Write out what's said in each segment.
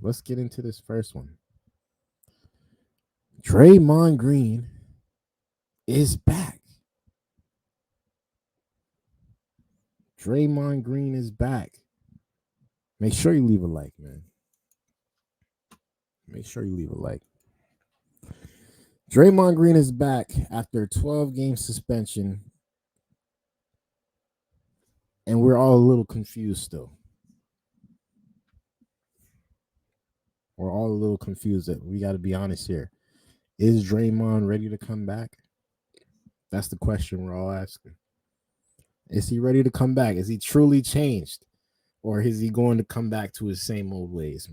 Let's get into this first one. Draymond Green is back. Draymond Green is back. Make sure you leave a like, man. Make sure you leave a like. Draymond Green is back after a 12-game suspension, and we're all a little confused still. We're all a little confused. That we got to be honest here. Is Draymond ready to come back? That's the question we're all asking. Is he ready to come back? Is he truly changed? Or is he going to come back to his same old ways?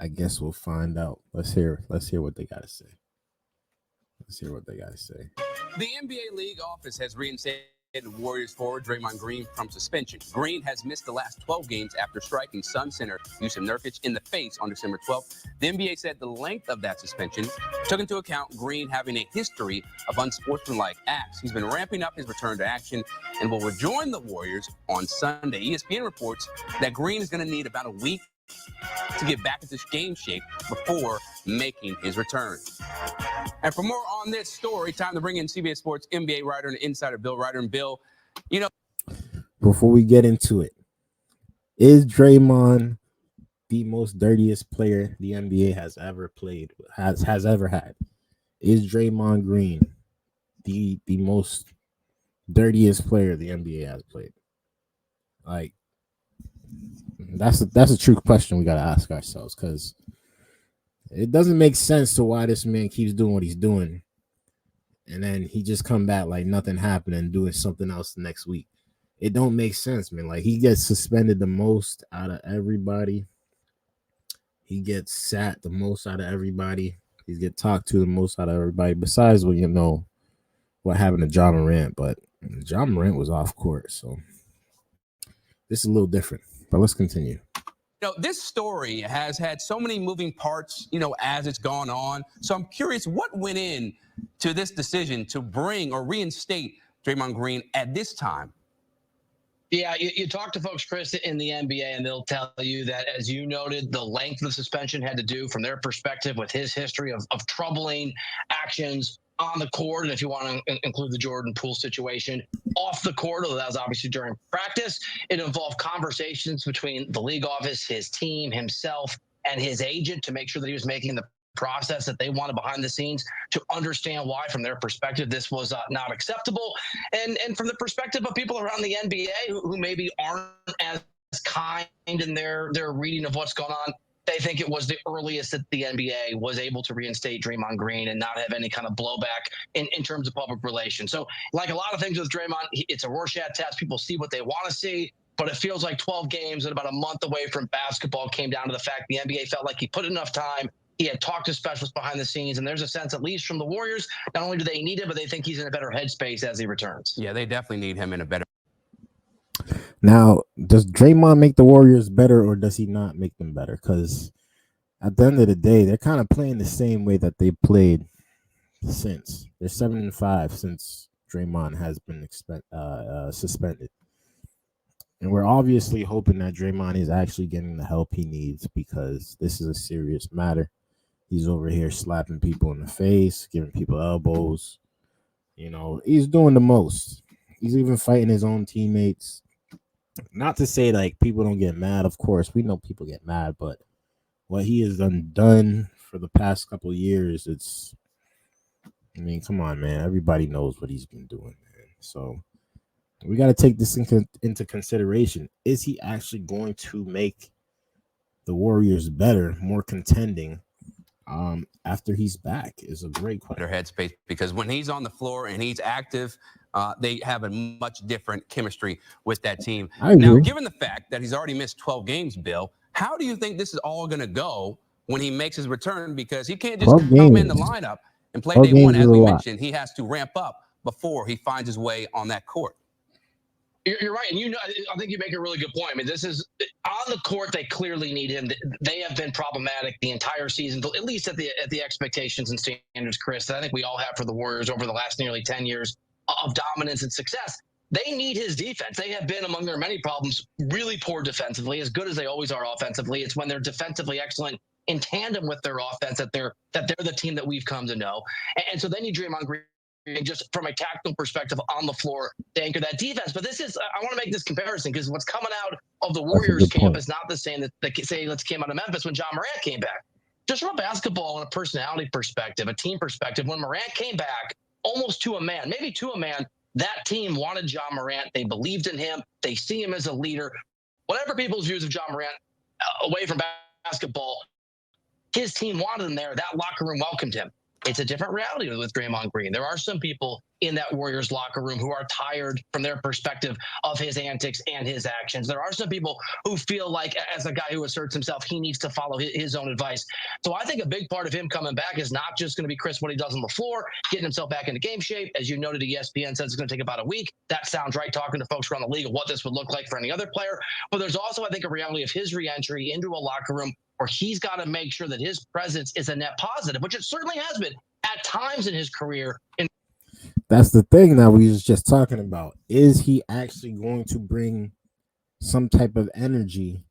I guess we'll find out. Let's hear what they got to say. Let's hear what they got to say. The NBA League office has reinstated Warriors forward Draymond Green from suspension. Green has missed the last 12 games after striking Sun center Yusuf Nurkic in the face on December 12th. The NBA said the length of that suspension took into account Green having a history of unsportsmanlike acts. He's been ramping up his return to action and will rejoin the Warriors on Sunday. ESPN reports that Green is going to need about a week to get back into game shape before making his return. And for more on this story, time to bring in CBS Sports NBA writer and insider Bill Ryder. And Bill, before we get into it, is Draymond the most dirtiest player the NBA has ever played, has ever had? Is Draymond Green the most dirtiest player the NBA has played? Like, that's a true question we got to ask ourselves, because it doesn't make sense to why this man keeps doing what he's doing, and then he just come back like nothing happened and doing something else the next week. It don't make sense, man. Like, he gets suspended the most out of everybody. He gets sat the most out of everybody. He gets talked to the most out of everybody. Besides what happened to Ja Morant, but Ja Morant was off court, so this is a little different. But let's continue. This story has had so many moving parts, as it's gone on. So I'm curious, what went in to this decision to bring or reinstate Draymond Green at this time? Yeah, you talk to folks, Chris, in the NBA, and they'll tell you that, as you noted, the length of the suspension had to do, from their perspective, with his history of troubling actions on the court, and if you want to include the Jordan Poole situation, off the court, although that was obviously during practice. It involved conversations between the league office, his team, himself, and his agent to make sure that he was making the process that they wanted behind the scenes, to understand why, from their perspective, this was not acceptable. And from the perspective of people around the NBA who maybe aren't as kind in their reading of what's going on, they think it was the earliest that the NBA was able to reinstate Draymond Green and not have any kind of blowback in terms of public relations. So, like a lot of things with Draymond, it's a Rorschach test. People see what they want to see, but it feels like 12 games and about a month away from basketball came down to the fact the NBA felt like he put enough time. He had talked to specialists behind the scenes, and there's a sense, at least from the Warriors, not only do they need him, but they think he's in a better headspace as he returns. Yeah, they definitely need him in a better. Now, does Draymond make the Warriors better, or does he not make them better? Because at the end of the day, they're kind of playing the same way that they played since. They're 7-5 since Draymond has been suspended. And we're obviously hoping that Draymond is actually getting the help he needs, because this is a serious matter. He's over here slapping people in the face, giving people elbows. He's doing the most. He's even fighting his own teammates. Not to say like people don't get mad. Of course, we know people get mad, but what he has done for the past couple of years, come on, man. Everybody knows what he's been doing, man. So we got to take this into consideration. Is he actually going to make the Warriors better, more contending, after he's back? Is a great question. Better headspace, because when he's on the floor and he's active, they have a much different chemistry with that team. Now, given the fact that he's already missed 12 games, Bill, how do you think this is all going to go when he makes his return? Because he can't just come in the lineup and play day one. As we mentioned, he has to ramp up before he finds his way on that court. You're right, and I think you make a really good point. I mean, this is on the court. They clearly need him. They have been problematic the entire season, at least at the expectations and standards, Chris, that I think we all have for the Warriors over the last nearly 10 years of dominance and success. they need his defense. They have been, among their many problems, really poor defensively, as good as they always are offensively. It's when they're defensively excellent in tandem with their offense that they're the team that we've come to know. And so they need Draymond Green just from a tactical perspective on the floor to anchor that defense. But this is, I want to make this comparison because what's coming out of the Warriors camp is not the same that say let's came out of Memphis when John Morant came back. Just from a basketball and a personality perspective, a team perspective, when Morant came back almost to a man, maybe to a man, that team wanted John Morant. They believed in him. They see him as a leader. Whatever people's views of John Morant away from basketball, his team wanted him there. That locker room welcomed him. It's a different reality with Draymond Green. There are some people in that Warriors locker room who are tired from their perspective of his antics and his actions. There are some people who feel like, as a guy who asserts himself, he needs to follow his own advice. So I think a big part of him coming back is not just going to be Chris, what he does on the floor, getting himself back into game shape. As you noted, ESPN says it's going to take about a week. That sounds right, talking to folks around the league of what this would look like for any other player. But there's also, I think, a reality of his reentry into a locker room where he's got to make sure that his presence is a net positive, which it certainly has been at times in his career. That's the thing that we was just talking about. Is he actually going to bring some type of energy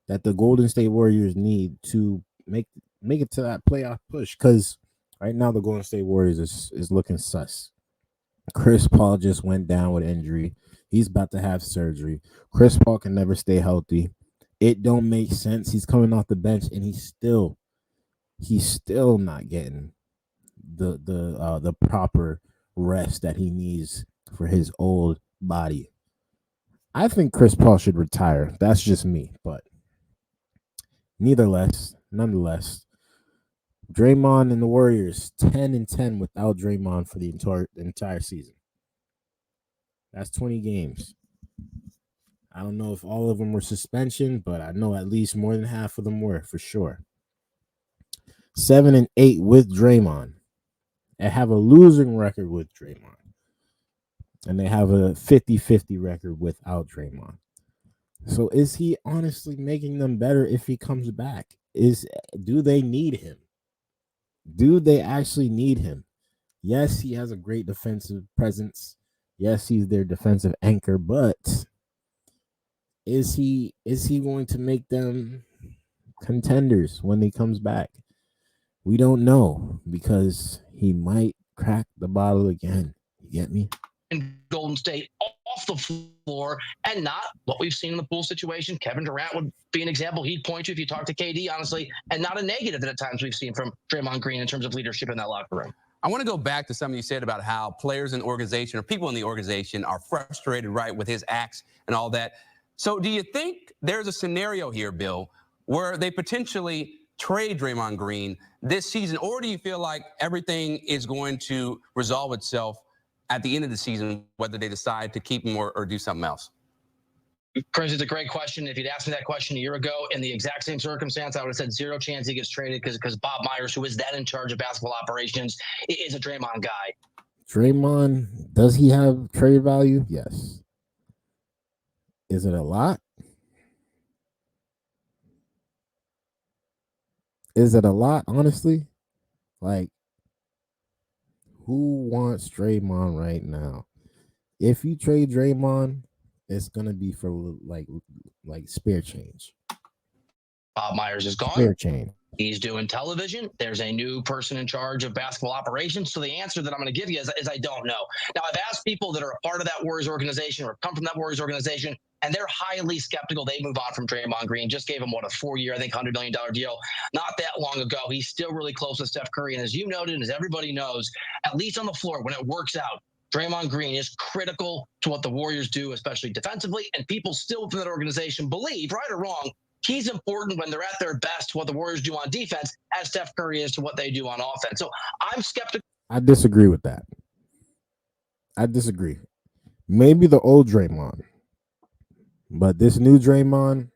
that the Golden State Warriors need to make it to that playoff push? Because right now the Golden State Warriors is looking sus. Chris Paul just went down with injury. He's about to have surgery. Chris Paul can never stay healthy. It don't make sense. He's coming off the bench and he's still not getting the proper rest that he needs for his old body. I think Chris Paul should retire. That's just me, but nonetheless, Draymond and the Warriors 10-10 without Draymond for the entire season. That's 20 games. I don't know if all of them were suspension, but I know at least more than half of them were for sure. 7-8 with Draymond. They have a losing record with Draymond. And they have a 50-50 record without Draymond. So is he honestly making them better if he comes back? Do they need him? Do they actually need him? Yes, he has a great defensive presence. Yes, he's their defensive anchor, but is he going to make them contenders when he comes back? We don't know because he might crack the bottle again. You get me? In Golden State off the floor and not what we've seen in the pool situation. Kevin Durant would be an example he'd point to if you talk to KD, honestly, and not a negative that at times we've seen from Draymond Green in terms of leadership in that locker room. I want to go back to something you said about how players in the organization or people in the organization are frustrated, right, with his acts and all that. So do you think there's a scenario here, Bill, where they potentially trade Draymond Green this season, or do you feel like everything is going to resolve itself at the end of the season, whether they decide to keep him or do something else? Chris, it's a great question. If you'd asked me that question a year ago in the exact same circumstance, I would have said zero chance he gets traded because Bob Myers, who is then in charge of basketball operations, is a Draymond guy. Draymond, does he have trade value? Yes. Is it a lot? Is it a lot, honestly? Like, who wants Draymond right now? If you trade Draymond, it's gonna be for like spare change. Bob Myers is gone. Spare change. He's doing television. There's a new person in charge of basketball operations. So the answer that I'm going to give you is I don't know. Now, I've asked people that are a part of that Warriors organization or come from that Warriors organization, and they're highly skeptical they move on from Draymond Green. Just gave him, what, a 4-year, I think, $100 million deal not that long ago. He's still really close with Steph Curry. And as you noted, and as everybody knows, at least on the floor, when it works out, Draymond Green is critical to what the Warriors do, especially defensively. And people still within that organization believe, right or wrong, he's important when they're at their best to what the Warriors do on defense, as Steph Curry is to what they do on offense. So I'm skeptical. I disagree with that. I disagree. Maybe the old Draymond, but this new Draymond,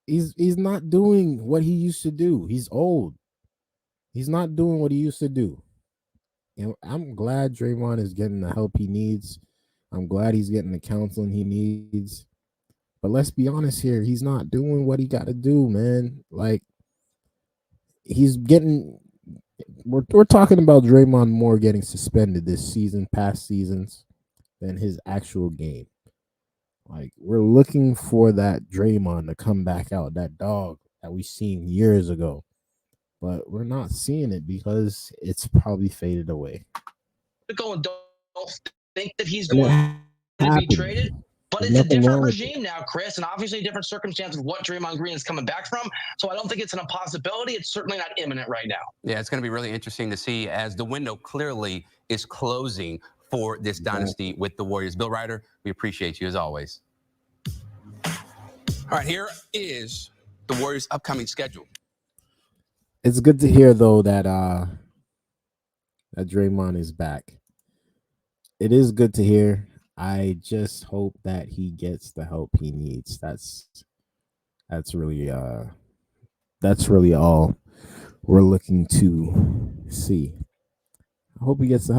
he's not doing what he used to do. He's old. He's not doing what he used to do. And I'm glad Draymond is getting the help he needs. I'm glad he's getting the counseling he needs. But let's be honest here. He's not doing what he got to do, man. Like, he's getting... We're talking about Draymond Moore getting suspended this season, past seasons. than his actual game. Like, we're looking for that Draymond to come back out, that dog that we seen years ago. But we're not seeing it because it's probably faded away. Go and don't think that he's And it going to be happened. traded. But There's it's a nothing different wrong with it. regime now, Chris, and obviously a different circumstance of what Draymond Green is coming back from. So I don't think it's an impossibility. It's certainly not imminent right now. Yeah, it's going to be really interesting to see as the window clearly is closing for this dynasty with the Warriors. Bill Ryder, we appreciate you as always. All right, here is the Warriors' upcoming schedule. It's good to hear though that that Draymond is back. It is good to hear. I just hope that he gets the help he needs. That's really all we're looking to see. I hope he gets the help.